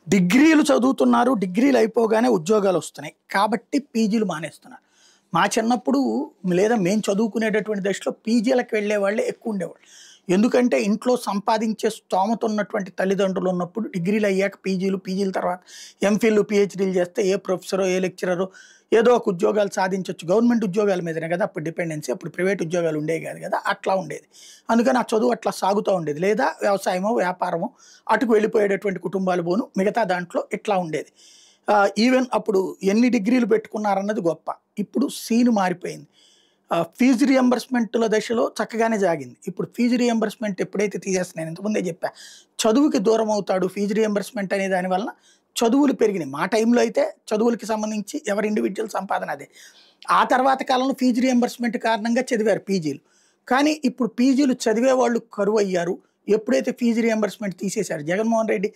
డిగ్రీలు చదువుతున్నారు. డిగ్రీలు అయిపోగానే ఉద్యోగాలొస్తున్నాయి. కాబట్టి పీజీలు మానేస్తున్నారు. మా చిన్నప్పుడు లేదా మేము చదువుకునేటటువంటి దశలో పీజీలకు వెళ్ళేవాళ్ళే ఎక్కువుండేవాళ్ళు. ఎందుకంటే ఇంట్లో సంపాదించే స్తోమత ఉన్నటువంటి తల్లిదండ్రులు ఉన్నప్పుడు డిగ్రీలు అయ్యాక పీజీల తర్వాత ఎంఫిల్‌లు, పీహెచ్‌డీలు చేస్తే ఏ ప్రొఫెసరో, ఏ లెక్చరరో ఏదో ఒక ఉద్యోగాలు సాధించొచ్చు. గవర్నమెంట్ ఉద్యోగాల మీదనే కదా అప్పుడు డిపెండెన్సీ. అప్పుడు ప్రైవేట్ ఉద్యోగాలు ఉండేవి కాదు కదా! అట్లా ఉండేది. అందుకని ఆ చదువు అట్లా సాగుతూ ఉండేది. లేదా వ్యవసాయమో, వ్యాపారమో అటుకు వెళ్ళిపోయేటటువంటి కుటుంబాలు పోను మిగతా దాంట్లో ఇట్లా ఉండేది. ఈవెన్ అప్పుడు ఎన్ని డిగ్రీలు పెట్టుకున్నారన్నది గొప్ప. ఇప్పుడు సీన్ మారిపోయింది. ఫీజు రియంబర్స్‌మెంట్‌ల దశలో చక్కగానే సాగింది. ఇప్పుడు ఫీజు రియంబర్స్‌మెంట్ ఎప్పుడైతే తీసేస్తున్నాను నేను ఇంతకుముందే చెప్పా. చదువుకి దూరం అవుతాడు. ఫీజు రియంబర్స్‌మెంట్ అనే దాని వలన చదువులు పెరిగినాయి. మా టైంలో అయితే చదువులకి సంబంధించి ఎవరి ఇండివిడ్యువల్ సంపాదన అదే. ఆ తర్వాత కాలంలో ఫీజు రియంబర్స్‌మెంట్ కారణంగా చదివారు పీజీలు. కానీ ఇప్పుడు పీజీలు చదివేవాళ్ళు కరువయ్యారు. ఎప్పుడైతే ఫీజు రియంబర్స్‌మెంట్ తీసేశారు జగన్మోహన్ రెడ్డి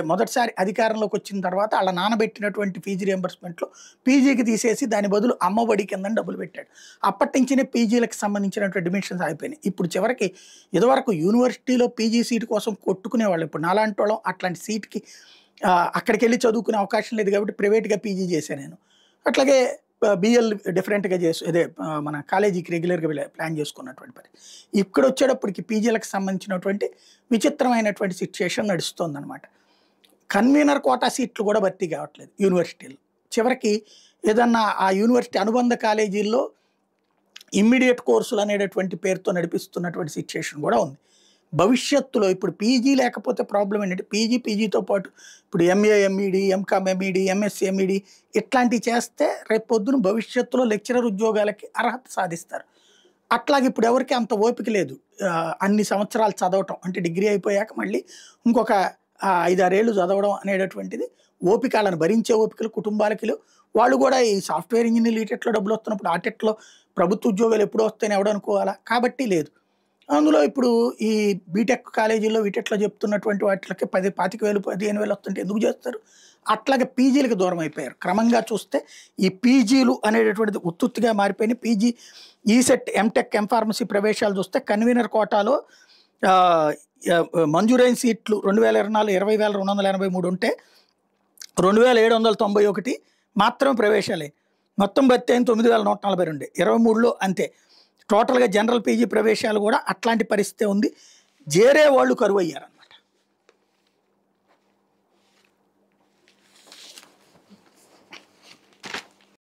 మొదటిసారి అధికారంలోకి వచ్చిన తర్వాత ఆళ్ళ నానబెట్టినటువంటి ఫీజు రియంబర్స్‌మెంట్‌లో పీజీకి తీసేసి దాని బదులు అమ్మఒడి కిందని డబ్బులు పెట్టాడు. అప్పటినుంచినే పీజీలకు సంబంధించినటువంటి అడ్మిషన్స్ ఆగిపోయినాయి. ఇప్పుడు చివరికి ఇదివరకు యూనివర్సిటీలో పీజీ సీట్ కోసం కొట్టుకునేవాళ్ళు. ఇప్పుడు నాలాంటోళ్ళం అట్లాంటి సీట్‌కి అక్కడికెళ్ళి చదువుకునే అవకాశం లేదు కాబట్టి ప్రైవేట్‌గా పీజీ చేశా నేను. అట్లాగే బీఎల్ డిఫరెంట్‌గా మన కాలేజీకి రెగ్యులర్‌గా ప్లాన్ చేసుకున్నటువంటి పని. ఇక్కడొచ్చేటప్పటికి పీజీలకు సంబంధించినటువంటి విచిత్రమైనటువంటి సిట్యుయేషన్ నడుస్తోందనమాట. కన్వీనర్ కోటా సీట్లు కూడా భర్తీ కావట్లేదు యూనివర్సిటీల్లో. చివరికి ఏదన్నా ఆ యూనివర్సిటీ అనుబంధ కాలేజీల్లో ఇమ్మీడియేట్ కోర్సులు అనేటటువంటి పేరుతో నడిపిస్తున్నటువంటి సిట్యుయేషన్ కూడా ఉంది. భవిష్యత్తులో ఇప్పుడు పీజీ లేకపోతే ప్రాబ్లమ్ ఏంటంటే పీజీతో పాటు ఇప్పుడు MA, MEd, MCom MEd, MSc MEd ఇట్లాంటివి చేస్తే రేపొద్దున భవిష్యత్తులో లెక్చరర్ ఉద్యోగాలకి అర్హత సాధిస్తారు. అట్లాగే ఇప్పుడు ఎవరికీ అంత ఓపిక లేదు. అన్ని సంవత్సరాలు చదవటం అంటే డిగ్రీ అయిపోయాక మళ్ళీ ఇంకొక 5, 6 ఏళ్ళు చదవడం అనేటటువంటిది ఓపిక ఆళ్ళని భరించే ఓపికలు కుటుంబాలకి లేవు. వాళ్ళు కూడా ఈ సాఫ్ట్‌వేర్ ఇంజినీర్లు ఈటెట్లో డబ్బులు వస్తున్నప్పుడు ఆటెట్లో ప్రభుత్వ ఉద్యోగాలు ఎప్పుడు వస్తాయని ఎవడనుకోవాలా? కాబట్టి లేదు. అందులో ఇప్పుడు ఈ బీటెక్ కాలేజీల్లో వీటిట్లో చెప్తున్నటువంటి వాటిలకి 10, 25,000, 15,000 వస్తుంటే ఎందుకు చేస్తారు? అట్లాగే పీజీలకు దూరం అయిపోయారు. క్రమంగా చూస్తే ఈ పీజీలు అనేటటువంటిది ఉత్తుత్తిగా మారిపోయినాయి. పీజీ, ఈసెట్, ఎంటెక్, ఎంఫార్మసీ ప్రవేశాలు చూస్తే కన్వీనర్ కోటాలో మంజూరైన సీట్లు 2024 20,283 ఉంటే 2,791 మాత్రమే ప్రవేశాలే. మొత్తం భర్తీ అయిన 9,142. 23లో అంతే. టోటల్‌గా జనరల్ పీజీ ప్రవేశాలు కూడా అట్లాంటి పరిస్థితే ఉంది. జేరే వాళ్ళు కరువయ్యారు.